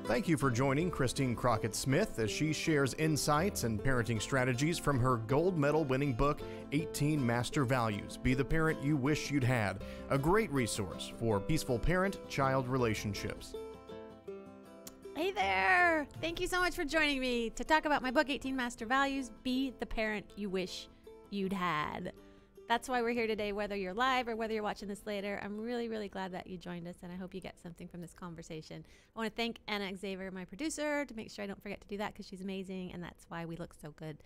Thank you for joining Christine Crockett Smith as she shares insights and parenting strategies from her gold medal winning book, 18 Master Values. Be the Parent You Wish You'd Had, a great resource for peaceful parent-child relationships. Hey there! Thank you so much for joining me to talk about my book, 18 Master Values, Be the Parent You Wish You'd Had. That's why we're here today, whether you're live or whether you're watching this later. I'm really, really glad that you joined us, and I hope you get something from this conversation. I want to thank Anna Xavier, my producer, to make sure I don't forget to do that because she's amazing, and that's why we look so good.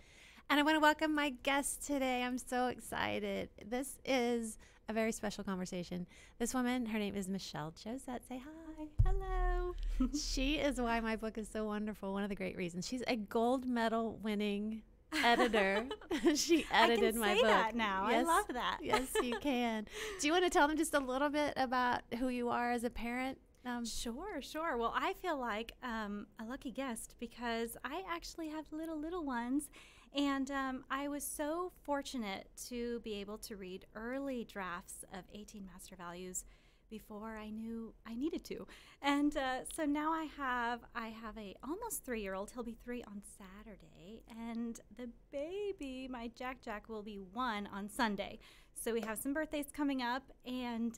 And I want to welcome my guest today. I'm so excited. This is a very special conversation. This woman, her name is Michelle Josette. Say hi. Hello. She is why my book is so wonderful. One of the great reasons. She's a gold medal winning editor. She edited my book. I can say that now. Yes, I love that. Yes, you can. Do you want to tell them just a little bit about who you are as a parent? Sure. Well, I feel like a lucky guest because I actually have little ones. And I was so fortunate to be able to read early drafts of 18 Master Values before I knew I needed to. And so now I have a almost 3-year-old. He'll be 3 on Saturday. And the baby, my Jack, will be 1 on Sunday. So we have some birthdays coming up. And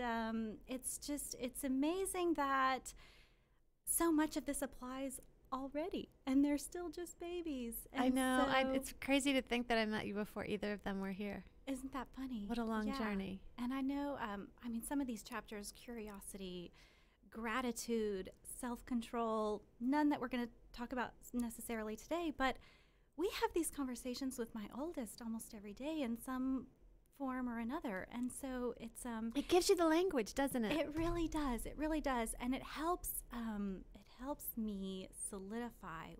it's amazing that so much of this applies already. And they're still just babies. And I know. so it's crazy to think that I met you before either of them were here. Isn't that funny? What a long journey. And I know, some of these chapters, curiosity, gratitude, self-control, none that we're going to talk about necessarily today, but we have these conversations with my oldest almost every day in some form or another. And so it's it gives you the language, doesn't it? It really does. It really does. And it helps me solidify,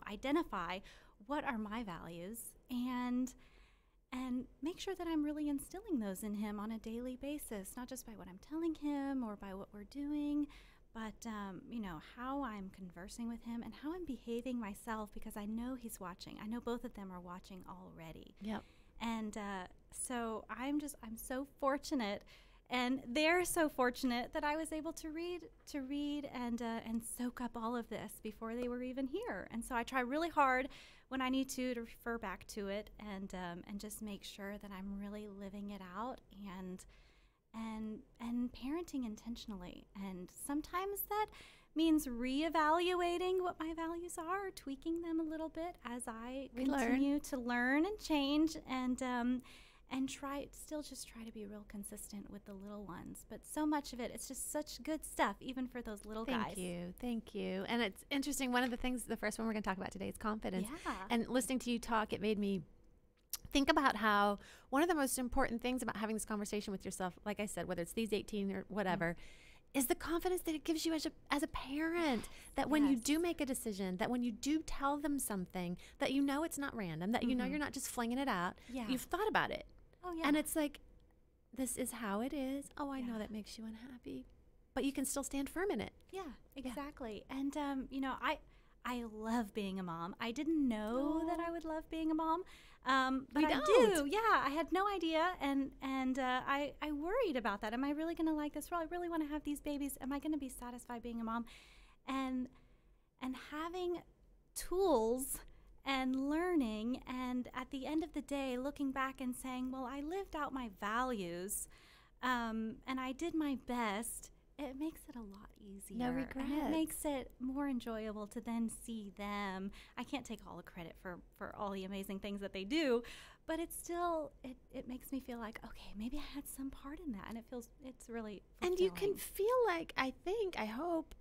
identify what are my values and make sure that I'm really instilling those in him on a daily basis, not just by what I'm telling him or by what we're doing, but, how I'm conversing with him and how I'm behaving myself, because I know he's watching. I know both of them are watching already. Yep. And so I'm so fortunate, and they're so fortunate that I was able to read and soak up all of this before they were even here. And so I try really hard when I need to refer back to it and just make sure that I'm really living it out and parenting intentionally. And sometimes that means reevaluating what my values are, tweaking them a little bit as I continue to learn and change and try to be real consistent with the little ones. But so much of it, it's just such good stuff, even for those little guys. Thank you. And it's interesting. One of the things, the first one we're going to talk about today is confidence. Yeah. And listening to you talk, it made me think about how one of the most important things about having this conversation with yourself, like I said, whether it's these 18 or whatever, is the confidence that it gives you as a parent, that when you do make a decision, that when you do tell them something, that you know it's not random, that you know you're not just flinging it out. Yeah. You've thought about it. Oh, yeah. And it's like, this is how it is. Oh, I know that makes you unhappy, but you can still stand firm in it. Yeah, exactly. Yeah. And, I love being a mom. I didn't know that I would love being a mom, but I do. Yeah, I had no idea, and I worried about that. Am I really going to like this role? I really want to have these babies. Am I going to be satisfied being a mom? And having tools and learning, and at the end of the day, looking back and saying, well, I lived out my values, and I did my best. It makes it a lot easier. No regrets. And it makes it more enjoyable to then see them. I can't take all the credit for all the amazing things that they do, but it's still, it makes me feel like, okay, maybe I had some part in that, and it's really fulfilling. And you can feel like, I hope,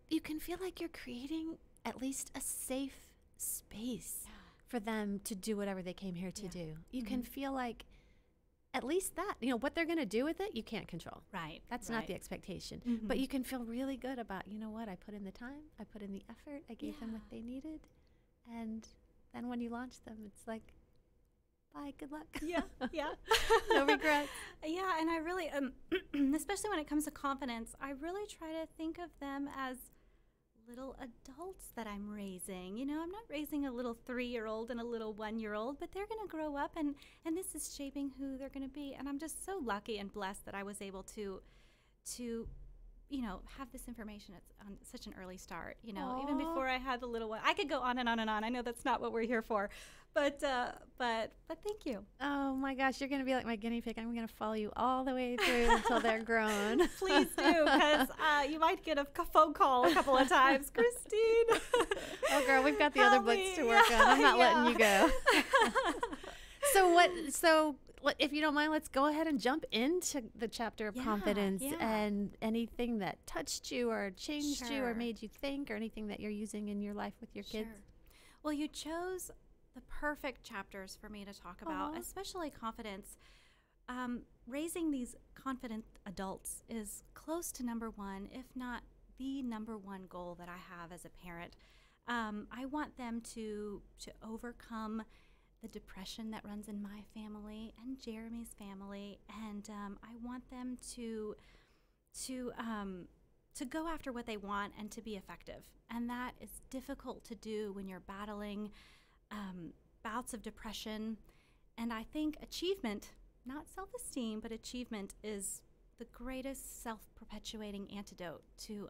you can feel like you're creating at least a safe space for them to do whatever they came here to do. You can feel like, at least that, what they're going to do with it, you can't control. Right. That's not the expectation. But you can feel really good about, what, I put in the time, I put in the effort, I gave them what they needed. And then when you launch them, it's like, bye, good luck. Yeah. No regrets. Yeah, and I really, especially when it comes to confidence, I really try to think of them as little adults that I'm raising. I'm not raising a little 3-year-old and a little 1-year-old, but they're going to grow up, and this is shaping who they're going to be. And I'm just so lucky and blessed that I was able to have this information on such an early start, even before I had the little one. I could go on and on and on. I know that's not what we're here for, but thank you. Oh my gosh, you're going to be like my guinea pig. I'm going to follow you all the way through until they're grown. Please do, because you might get a phone call a couple of times. Christine. Oh girl, we've got the other books to work on. I'm not letting you go. So if you don't mind, let's go ahead and jump into the chapter of confidence and anything that touched you or changed you or made you think, or anything that you're using in your life with your kids. Well, you chose the perfect chapters for me to talk about, especially confidence. Raising these confident adults is close to number one, if not the number one goal that I have as a parent. I want them to overcome the depression that runs in my family and Jeremy's family, and I want them to go after what they want and to be effective. And that is difficult to do when you're battling bouts of depression. And I think achievement, not self-esteem, but achievement is the greatest self-perpetuating antidote to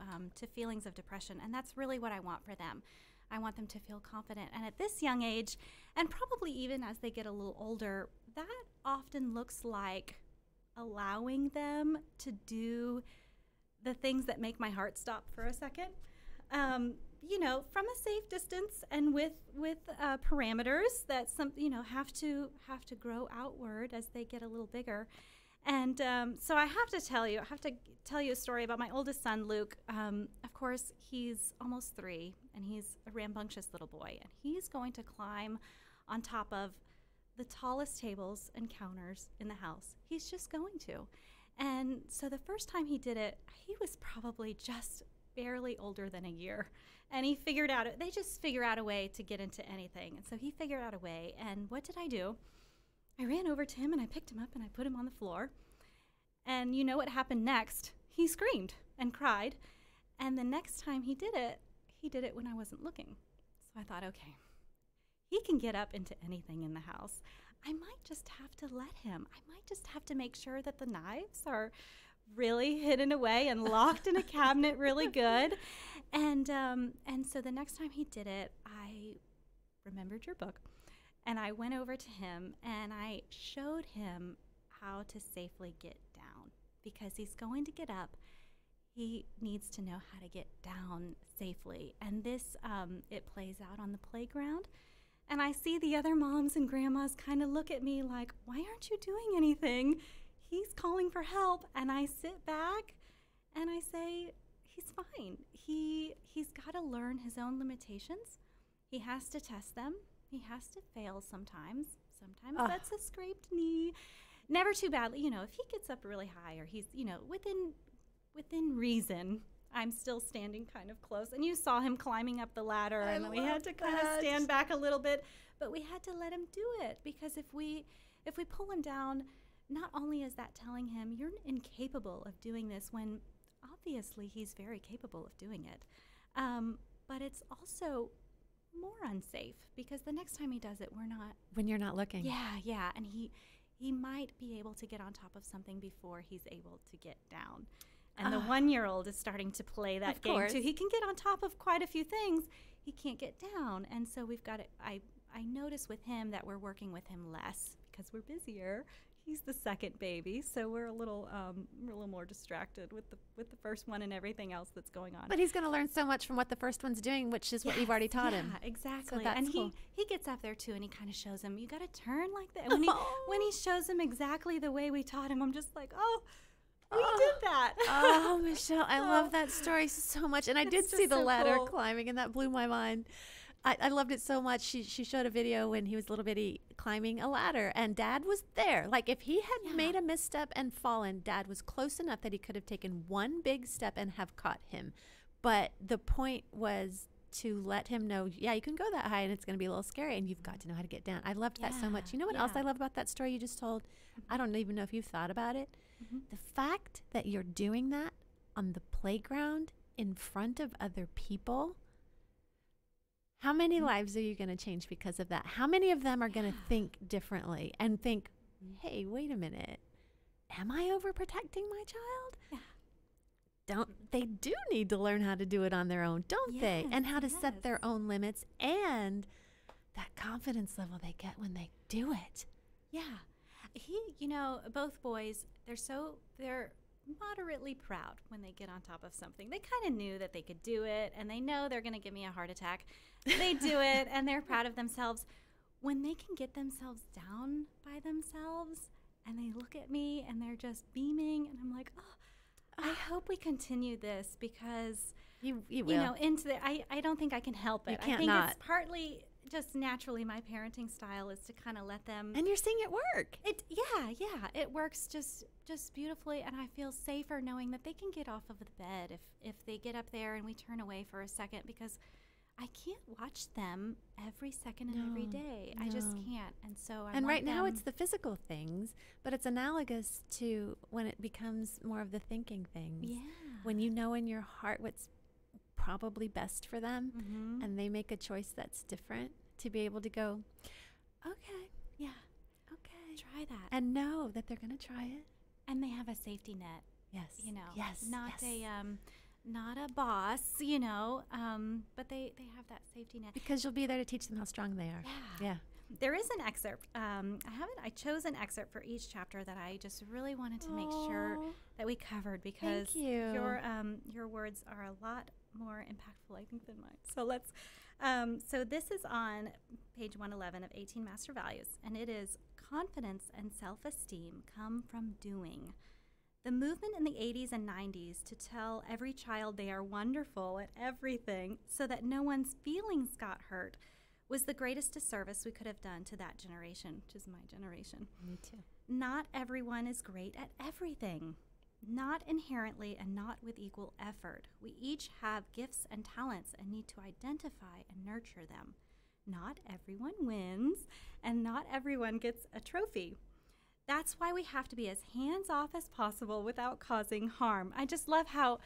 feelings of depression. And that's really what I want for them. I want them to feel confident. And at this young age, and probably even as they get a little older, that often looks like allowing them to do the things that make my heart stop for a second. From a safe distance and with parameters that have to grow outward as they get a little bigger. And so I have to tell you a story about my oldest son, Luke. Of course, he's almost 3, and he's a rambunctious little boy, and he's going to climb on top of the tallest tables and counters in the house. He's just going to. And so the first time he did it, he was probably just barely older than a year. And he figured out, they just figure out a way to get into anything. And so he figured out a way. And what did I do? I ran over to him and I picked him up and I put him on the floor. And you know what happened next? He screamed and cried. And the next time he did it when I wasn't looking. So I thought, okay, he can get up into anything in the house. I might just have to let him. I might just have to make sure that the knives are really hidden away and locked in a cabinet really good. And so the next time he did it, I remembered your book. And I went over to him and I showed him how to safely get down, because he's going to get up. He needs to know how to get down safely. And this, it plays out on the playground. And I see the other moms and grandmas kind of look at me like, why aren't you doing anything? He's calling for help. And I sit back and I say, he's fine. He's got to learn his own limitations. He has to test them. He has to fail sometimes. Sometimes that's a scraped knee. Never too badly. If he gets up really high or he's, within reason, I'm still standing kind of close. And you saw him climbing up the ladder, and we had to kind of stand back a little bit. But we had to let him do it, because if we pull him down, not only is that telling him you're incapable of doing this, when obviously he's very capable of doing it, but it's also more unsafe, because the next time he does it, when you're not looking. Yeah, and he might be able to get on top of something before he's able to get down. And the 1-year-old is starting to play that game too. He can get on top of quite a few things. He can't get down. And so we've got to, I notice with him that we're working with him less because we're busier. He's the second baby, so we're a little more distracted with the first one and everything else that's going on. But he's going to learn so much from what the first one's doing, which is what you've already taught him. Yeah, exactly. So that's and cool. he gets up there too, and he kind of shows him, you got to turn like that. And when he shows him exactly the way we taught him, I'm just like, we did that. Oh, Michelle, I love that story so much. And I did see the ladder climbing, and that blew my mind. I loved it so much. She showed a video when he was little bitty climbing a ladder, and Dad was there. Like, if he had made a misstep and fallen, Dad was close enough that he could have taken one big step and have caught him. But the point was to let him know, you can go that high and it's going to be a little scary, and you've got to know how to get down. I loved that so much. You know what else I love about that story you just told? I don't even know if you've thought about it. The fact that you're doing that on the playground in front of other people. How many lives are you going to change because of that? How many of them are going to think differently and think, hey, wait a minute, am I overprotecting my child? they do need to learn how to do it on their own, don't they? And how to set their own limits and that confidence level they get when they do it. Yeah. Both boys, they're moderately proud when they get on top of something. They kind of knew that they could do it, and they know they're going to give me a heart attack. They do it, and they're proud of themselves. When they can get themselves down by themselves, and they look at me, and they're just beaming, and I'm like, I hope we continue this, because you will. I don't think I can help it. You can't I think not. it's partly just naturally my parenting style is to kind of let them. And you're seeing it work. It works just beautifully, and I feel safer knowing that they can get off of the bed if they get up there and we turn away for a second, because I can't watch them every second and every day. I just can't. And so And right now it's the physical things, but it's analogous to when it becomes more of the thinking things. Yeah. When you know in your heart what's probably best for them, and they make a choice that's different, to be able to go, okay, try that, and know that they're going to try it, and they have a safety net. Not a boss, but they have that safety net, because you'll be there to teach them how strong they are. Yeah. There is an excerpt. I chose an excerpt for each chapter that I just really wanted to make sure that we covered, because Thank you. Your words are a lot more impactful, I think, than mine. So let's. So this is on page 111 of 18 Master Values, and it is confidence and self-esteem come from doing. The movement in the 80s and 90s to tell every child they are wonderful at everything so that no one's feelings got hurt was the greatest disservice we could have done to that generation, which is my generation. Me too. Not everyone is great at everything. Not inherently and not with equal effort. We each have gifts and talents and need to identify and nurture them. Not everyone wins, and not everyone gets a trophy. That's why we have to be as hands-off as possible without causing harm. I just love how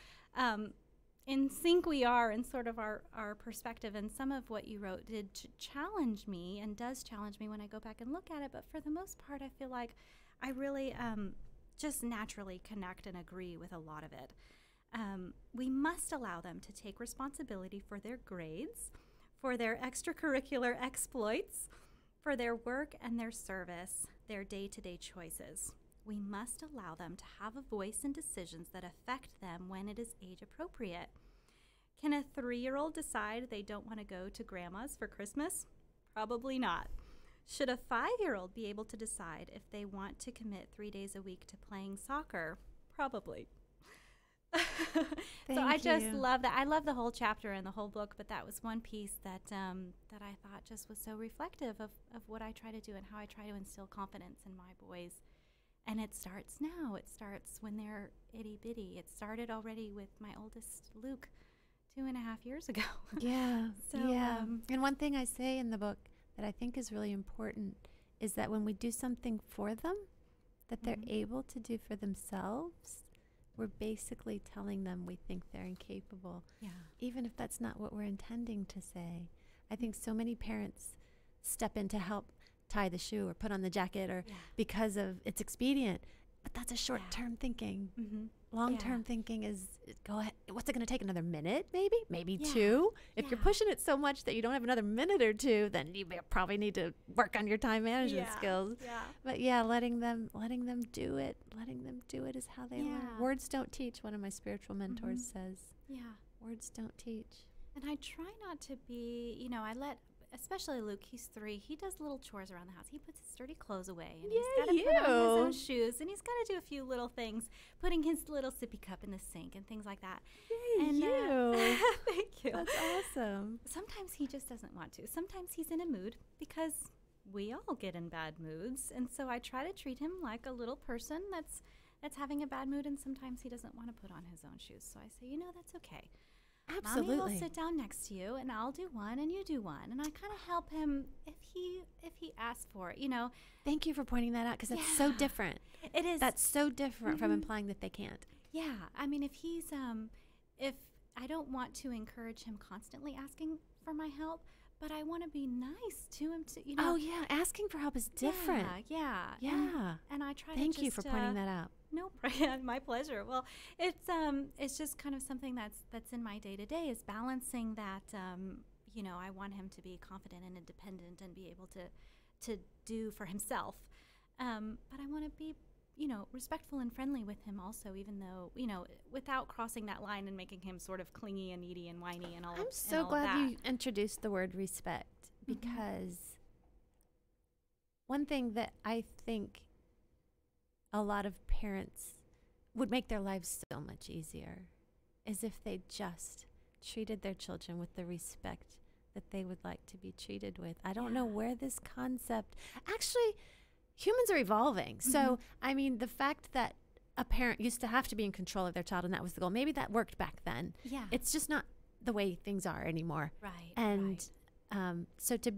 in sync we are in sort of our perspective, and some of what you wrote did challenge me and does challenge me when I go back and look at it, but for the most part I feel like I really just naturally connect and agree with a lot of it. We must allow them to take responsibility for their grades, for their extracurricular exploits, for their work and their service, their day-to-day choices. We must allow them to have a voice in decisions that affect them when it is age appropriate. Can a 3-year-old decide they don't want to go to grandma's for Christmas? Probably not. Should a 5-year-old be able to decide if they want to commit 3 days a week to playing soccer? Probably. So I just love that. I love the whole chapter and the whole book, but that was one piece that that I thought just was so reflective of what I try to do and how I try to instill confidence in my boys. And it starts now. It starts when they're itty bitty. It started already with my oldest Luke 2.5 years ago. Yeah. So, and one thing I say in the book that I think is really important is that when we do something for them that they're able to do for themselves, we're basically telling them we think they're incapable. Yeah. Even if that's not what we're intending to say. I think so many parents step in to help tie the shoe or put on the jacket or because of it's expedient. But that's a short-term thinking. Long-term thinking is, go ahead. What's it going to take? Another minute, maybe? Maybe 2? If you're pushing it so much that you don't have another minute or 2, then you probably need to work on your time management skills. But letting them do it. Letting them do it is how they learn. Words don't teach, one of my spiritual mentors says. Words don't teach. And I try not to be, I let, especially Luke, he's 3, he does little chores around the house. He puts his dirty clothes away, and he's got to put on his own shoes, and he's got to do a few little things, putting his little sippy cup in the sink and things like that. Thank you. That's awesome. Sometimes he just doesn't want to. Sometimes he's in a mood, because we all get in bad moods, and so I try to treat him like a little person that's having a bad mood, and sometimes he doesn't want to put on his own shoes. So I say, that's okay. Absolutely. Mommy will sit down next to you, and I'll do one, and you do one, and I kind of help him if he asks for it. Thank you for pointing that out, because that's so different. It is. That's so different from implying that they can't. Yeah, I mean, if he's if I don't want to encourage him constantly asking for my help, but I want to be nice to him too. Oh yeah, asking for help is different. Yeah. And I try. Thank to you just, for pointing that out. No, my pleasure. Well, it's just kind of something that's in my day to day is balancing that. I want him to be confident and independent and be able to do for himself. But I want to be, respectful and friendly with him also, even though, without crossing that line and making him sort of clingy and needy and whiny and all. I'm so glad you introduced the word respect, Mm-hmm. because one thing that I think a lot of parents would make their lives so much easier is if they just treated their children with the respect that they would like to be treated with. I don't know where this concept, actually, humans are evolving. Mm-hmm. So, I mean, the fact that a parent used to have to be in control of their child and that was the goal, maybe that worked back then. Yeah. It's just not the way things are anymore. Right. And so to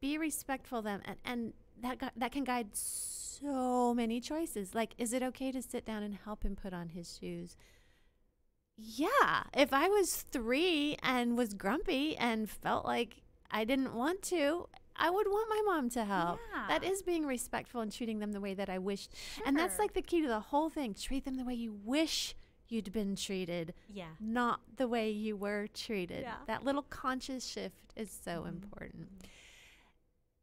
be respectful of them, and that can guide so many choices. Like, is it okay to sit down and help him put on his shoes? Yeah. If I was 3 and was grumpy and felt like I didn't want to, I would want my mom to help. Yeah. That is being respectful and treating them the way that I wished. Sure. And that's like the key to the whole thing. Treat them the way you wish you'd been treated. Yeah. Not the way you were treated. Yeah. That little conscious shift is so important.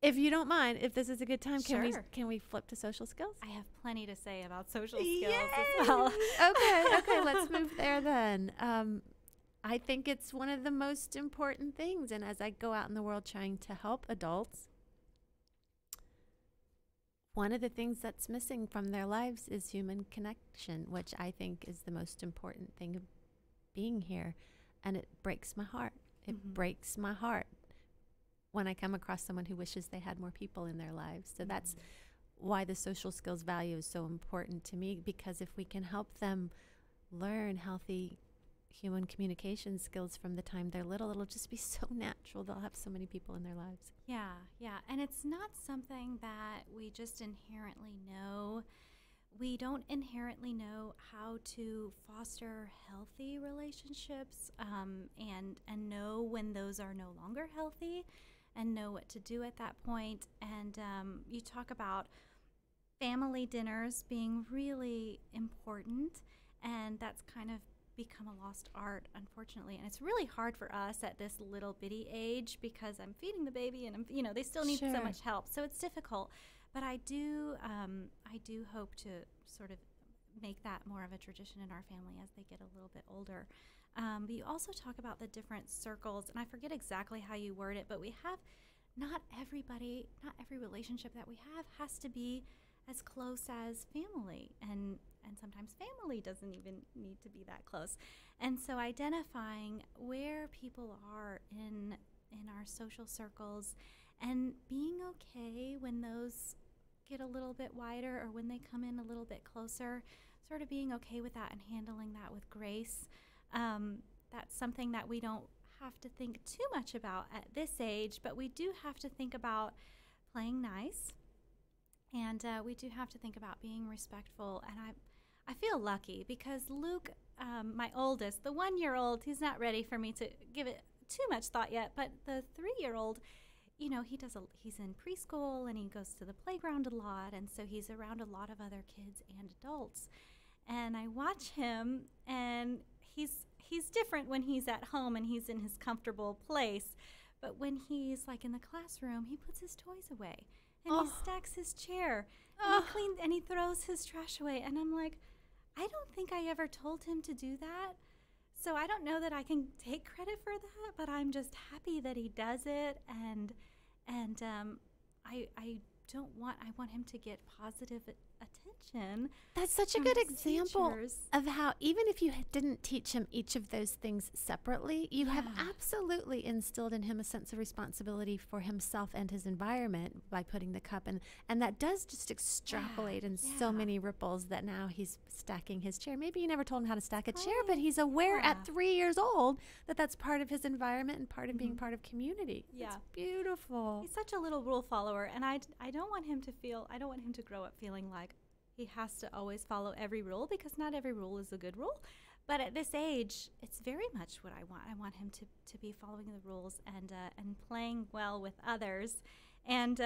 If you don't mind, if this is a good time, can we flip to social skills? I have plenty to say about social skills as well. Okay, let's move there then. I think it's one of the most important things, and as I go out in the world trying to help adults, one of the things that's missing from their lives is human connection, which I think is the most important thing of being here, and it breaks my heart. It breaks my heart when I come across someone who wishes they had more people in their lives. So that's why the social skills value is so important to me, because if we can help them learn healthy human communication skills from the time they're little, it'll just be so natural. They'll have so many people in their lives. Yeah. And it's not something that we just inherently know. We don't inherently know how to foster healthy relationships and know when those are no longer healthy and know what to do at that point. And you talk about family dinners being really important, and that's kind of become a lost art, unfortunately. And it's really hard for us at this little bitty age because I'm feeding the baby and they still need so much help. So it's difficult. But I do hope to sort of make that more of a tradition in our family as they get a little bit older. But you also talk about the different circles, and I forget exactly how you word it, but we have not every relationship that we have has to be as close as family, and sometimes family doesn't even need to be that close. And so identifying where people are in our social circles and being okay when those get a little bit wider or when they come in a little bit closer, sort of being okay with that and handling that with grace. That's something that we don't have to think too much about at this age, but we do have to think about playing nice, and we do have to think about being respectful. And I feel lucky because Luke, my oldest, the 1-year-old, he's not ready for me to give it too much thought yet, but the 3-year-old, he's in preschool and he goes to the playground a lot, and so he's around a lot of other kids and adults. And I watch him, and he's different when he's at home and he's in his comfortable place. But when he's like in the classroom, he puts his toys away and he stacks his chair and he throws his trash away. And I'm like, I don't think I ever told him to do that. So I don't know that I can take credit for that, but I'm just happy that he does it. And I want him to get positive attention. That's such a good example of how, even if you didn't teach him each of those things separately, you have absolutely instilled in him a sense of responsibility for himself and his environment by putting the cup in. And that does just extrapolate in so many ripples that now he's stacking his chair. Maybe you never told him how to stack a chair, but he's aware at 3 years old that that's part of his environment and part of being part of community. Yeah. It's beautiful. He's such a little rule follower, and I don't want him to grow up feeling like he has to always follow every rule, because not every rule is a good rule. But at this age, it's very much what I want. I want him to be following the rules and playing well with others. And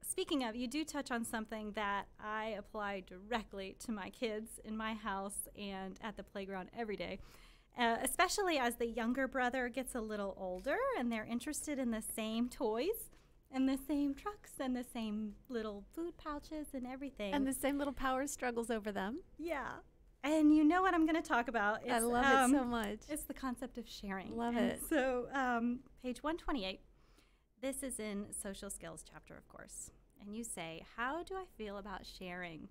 speaking of, you do touch on something that I apply directly to my kids in my house and at the playground every day, especially as the younger brother gets a little older and they're interested in the same toys and the same trucks and the same little food pouches and everything. And the same little power struggles over them. Yeah. And you know what I'm going to talk about. I love it so much. It's the concept of sharing. Love it. So page 128, this is in social skills chapter, of course. And you say, how do I feel about sharing?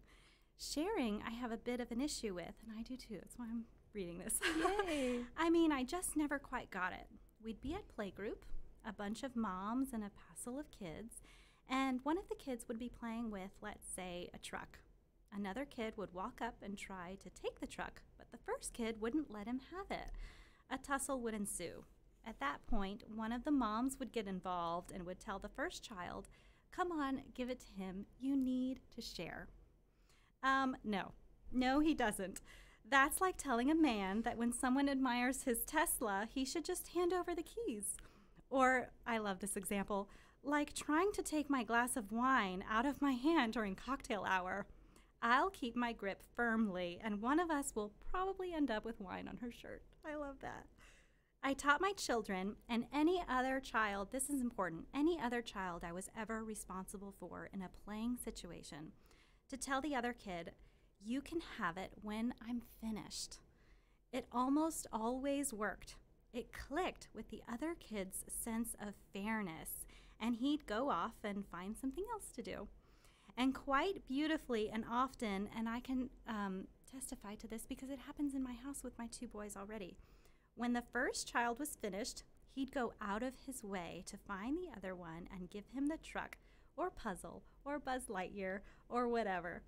Sharing, I have a bit of an issue with, and I do too. That's why I'm reading this. Yay. I mean, I just never quite got it. We'd be at playgroup, a bunch of moms and a passel of kids, and one of the kids would be playing with, let's say, a truck. Another kid would walk up and try to take the truck, but the first kid wouldn't let him have it. A tussle would ensue. At that point, one of the moms would get involved and would tell the first child, "Come on, give it to him. You need to share." No, he doesn't. That's like telling a man that when someone admires his Tesla, he should just hand over the keys. Or, I love this example, like trying to take my glass of wine out of my hand during cocktail hour. I'll keep my grip firmly, and one of us will probably end up with wine on her shirt. I love that. I taught my children and any other child, this is important, any other child I was ever responsible for in a playing situation, to tell the other kid, "You can have it when I'm finished." It almost always worked. It clicked with the other kid's sense of fairness, and he'd go off and find something else to do. And quite beautifully and often, and I can testify to this because it happens in my house with my two boys already. When the first child was finished, he'd go out of his way to find the other one and give him the truck or puzzle or Buzz Lightyear or whatever.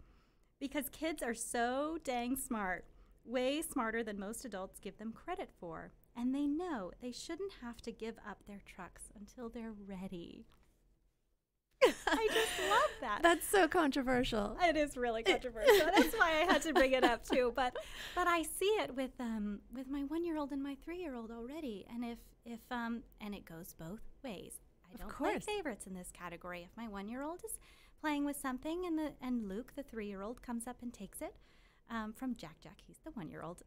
Because kids are so dang smart, way smarter than most adults give them credit for. And they know they shouldn't have to give up their trucks until they're ready. I just love that. That's so controversial. It is really controversial. That's why I had to bring it up too. But I see it with my 1-year-old and my 3-year-old already. And if and it goes both ways. I don't play favorites in this category. If my 1-year-old is playing with something and Luke, the 3-year-old, comes up and takes it from Jack, he's the 1-year-old.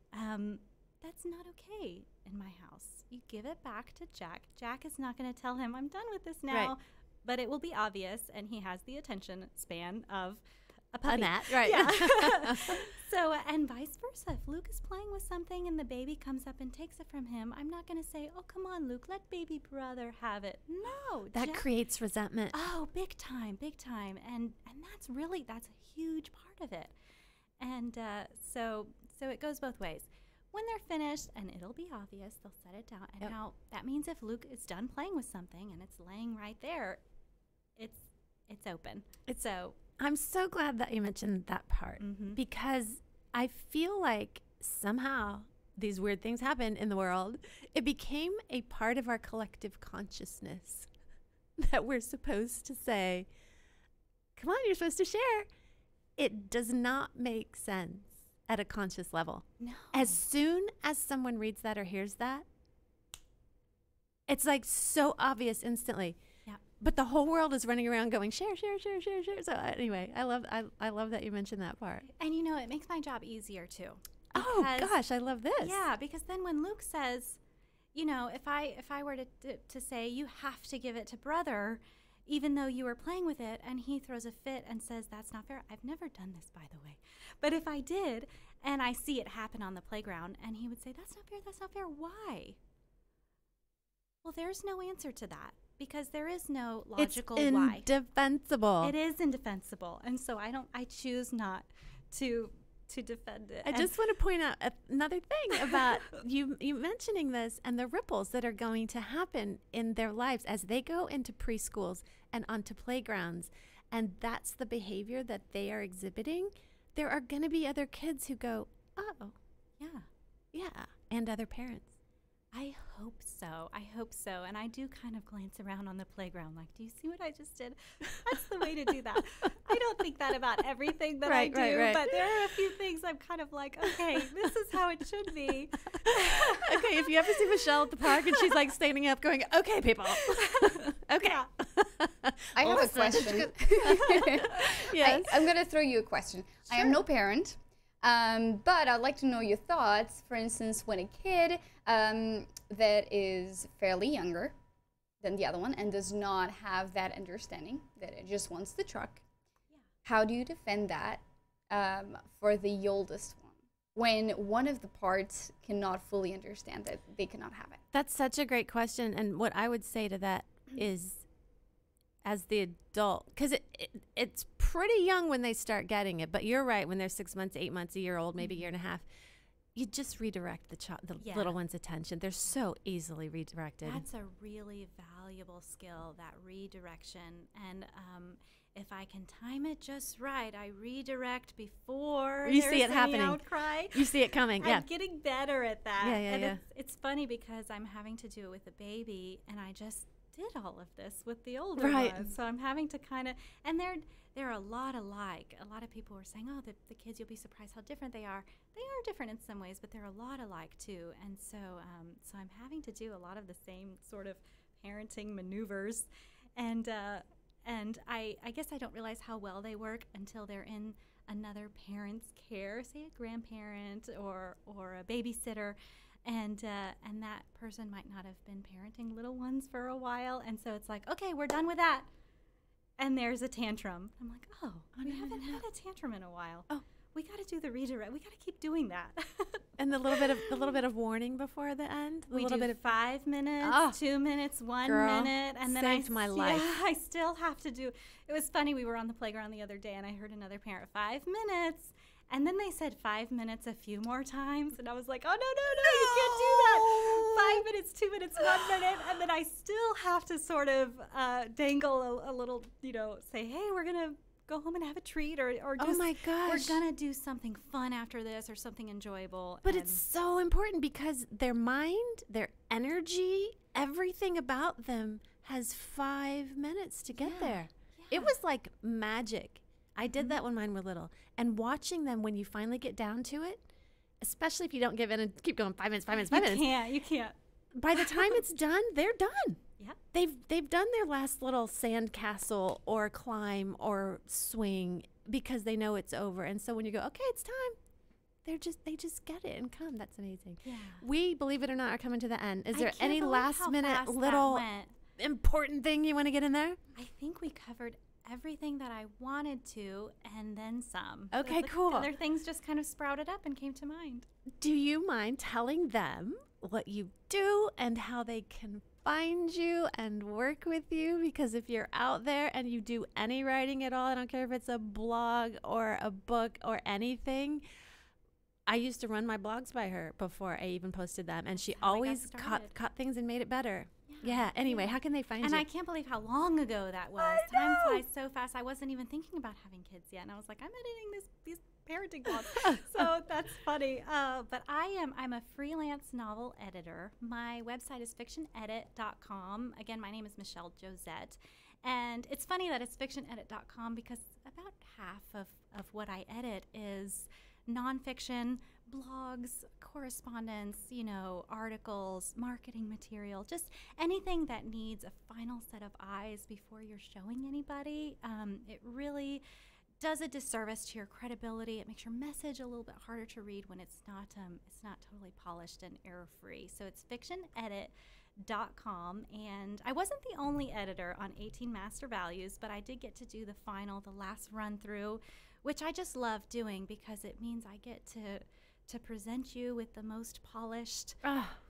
That's not okay in my house. You give it back to Jack. Jack is not going to tell him, "I'm done with this now." Right. But it will be obvious, and he has the attention span of a puppy. A gnat, right. Yeah. So, and vice versa. If Luke is playing with something and the baby comes up and takes it from him, I'm not going to say, "Oh, come on, Luke, let baby brother have it." No. That creates resentment. Oh, big time, big time. And that's a huge part of it. And so it goes both ways. When they're finished, and it'll be obvious, they'll set it down. And now that means if Luke is done playing with something and it's laying right there, it's open. I'm so glad that you mentioned that part because I feel like somehow these weird things happen in the world. It became a part of our collective consciousness that we're supposed to say, "Come on, you're supposed to share." It does not make sense at a conscious level. No. As soon as someone reads that or hears that, it's like so obvious instantly. Yeah. But the whole world is running around going, "Share, share, share, share, share." So anyway, I love that you mentioned that part. And you know, it makes my job easier too. Oh gosh, I love this. Yeah, because then when Luke says, you know, if I were to say, "You have to give it to brother," even though you were playing with it, and he throws a fit and says, "That's not fair." I've never done this, by the way. But if I did, and I see it happen on the playground, and he would say, "That's not fair, that's not fair." Why? Well, there's no answer to that because there is no logical why. It's indefensible. It is indefensible. And so I choose not to defend it. I just want to point out another thing about you mentioning this and the ripples that are going to happen in their lives as they go into preschools and onto playgrounds. And that's the behavior that they are exhibiting. There are going to be other kids who go, "Oh, Yeah. yeah," and other parents. I hope so. I hope so. And I do kind of glance around on the playground like, do you see what I just did? That's the way to do that. I don't think that about everything that I do, but there are a few things I'm kind of like, okay, this is how it should be. Okay, if you ever see Michelle at the park and she's like standing up going, okay, people. Okay. Yeah. I have a question. Yes. I'm going to throw you a question. I am no parent, but I'd like to know your thoughts. For instance, when a kid that is fairly younger than the other one and does not have that understanding, that it just wants the truck, how do you defend that for the oldest one when one of the parts cannot fully understand that they cannot have it? That's such a great question. And what I would say to that is, as the adult, because it's pretty young when they start getting it, but you're right, when they're 6 months, 8 months, a year old, maybe a year and a half, you just redirect the little one's attention. They're so easily redirected. That's a really valuable skill, that redirection. And if I can time it just right, I redirect before You see it any happening. outcry. You see it coming. Yeah. I'm getting better at that. Yeah, And it's funny because I'm having to do it with a baby, and I just did all of this with the older ones. So I'm having to kind of, and they're a lot alike. A lot of people were saying, oh, the kids, you'll be surprised how different they are. They are different in some ways, but they're a lot alike too. And so so I'm having to do a lot of the same sort of parenting maneuvers. And I guess I don't realize how well they work until they're in another parent's care, say a grandparent or a babysitter. And that person might not have been parenting little ones for a while. And so it's like, okay, we're done with that. And there's a tantrum. I'm like, oh, we haven't had a tantrum in a while. Oh, we got to do the redirect. We got to keep doing that. And the little bit of warning before the end. We do 5 minutes, 2 minutes, 1 minute, and then saved my life. I still have to do. It was funny. We were on the playground the other day, and I heard another parent 5 minutes. And then they said 5 minutes a few more times. And I was like, oh, no, you can't do that. 5 minutes, 2 minutes, 1 minute. And then I still have to sort of dangle a little, say, hey, we're going to go home and have a treat or just, oh my gosh, we're going to do something fun after this or something enjoyable. But it's so important because their mind, their energy, everything about them has 5 minutes to get there. Yeah. It was like magic. I did that when mine were little. And watching them when you finally get down to it, especially if you don't give in and keep going 5 minutes, 5 minutes, 5 minutes. You can't. By the time it's done, they're done. Yeah. They've done their last little sand castle or climb or swing because they know it's over. And so when you go, okay, it's time, they just get it and come. That's amazing. Yeah. We, believe it or not, are coming to the end. Is there any last minute little important thing you want to get in there? I think we covered everything that I wanted to and then some. Okay, cool. Other things just kind of sprouted up and came to mind. Do you mind telling them what you do and how they can find you and work with you? Because if you're out there and you do any writing at all, I don't care if it's a blog or a book or anything, I used to run my blogs by her before I even posted them, and she always caught things and made it better. Yeah. Anyway, how can they find you? And I can't believe how long ago that was. Time flies so fast. I wasn't even thinking about having kids yet, and I was like, I'm editing these parenting blogs. So that's funny. But I'm a freelance novel editor. My website is fictionedit.com. Again, my name is Michelle Josette. And it's funny that it's fictionedit.com because about half of what I edit is nonfiction, blogs, correspondence, articles, marketing material, just anything that needs a final set of eyes before you're showing anybody. It really does a disservice to your credibility. It makes your message a little bit harder to read when it's not totally polished and error-free. So it's fictionedit.com, and I wasn't the only editor on 18 Master Values, but I did get to do the last run through, which I just love doing because it means I get to present you with the most polished,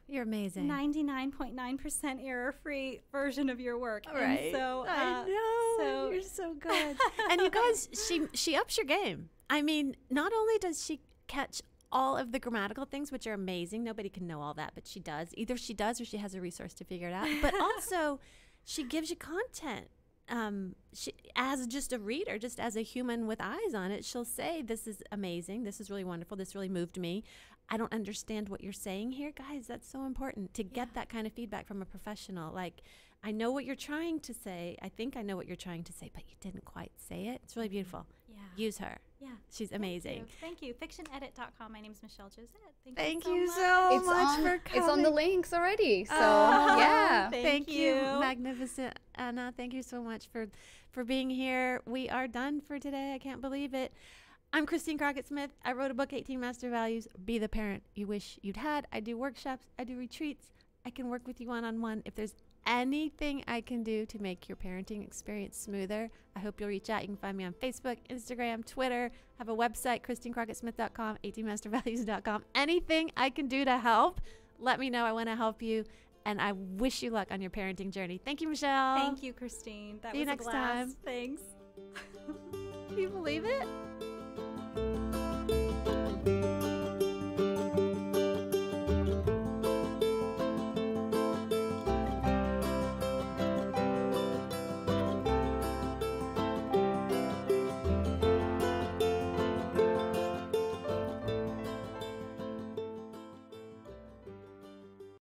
you're amazing, 99.9% error-free version of your work. Right. And so I know. So you're so good. And you guys, she ups your game. I mean, not only does she catch all of the grammatical things, which are amazing. Nobody can know all that, but she does. Either she does or she has a resource to figure it out. But also, she gives you content. she, as just a reader, just as a human with eyes on it, she'll say, this is amazing. This is really wonderful. This really moved me. I don't understand what you're saying here. Guys, that's so important to get that kind of feedback from a professional. Like, I know what you're trying to say. I think I know what you're trying to say, but you didn't quite say it. It's really beautiful. Yeah. Use her. Yeah. She's amazing. Thank you. Fictionedit.com. My name is Michelle Josette. Thank you you so so much. much for coming. It's on the links already. So Oh, yeah. Thank you. you. Magnificent Anna. Thank you so much for being here. We are done for today. I can't believe it. I'm Christine Crockett Smith. I wrote a book, 18 Master Values. Be the parent you wish you'd had. I do workshops. I do retreats. I can work with you one-on-one. If there's anything I can do to make your parenting experience smoother, I hope you'll reach out. You can find me on Facebook, Instagram, Twitter. I have a website, ChristineCrockettSmith.com, 18mastervalues.com. Anything I can do to help, let me know. I want to help you, and I wish you luck on your parenting journey. Thank you, Michelle. Thank you, Christine. That See you was next a blast. time. Thanks. Can you believe it?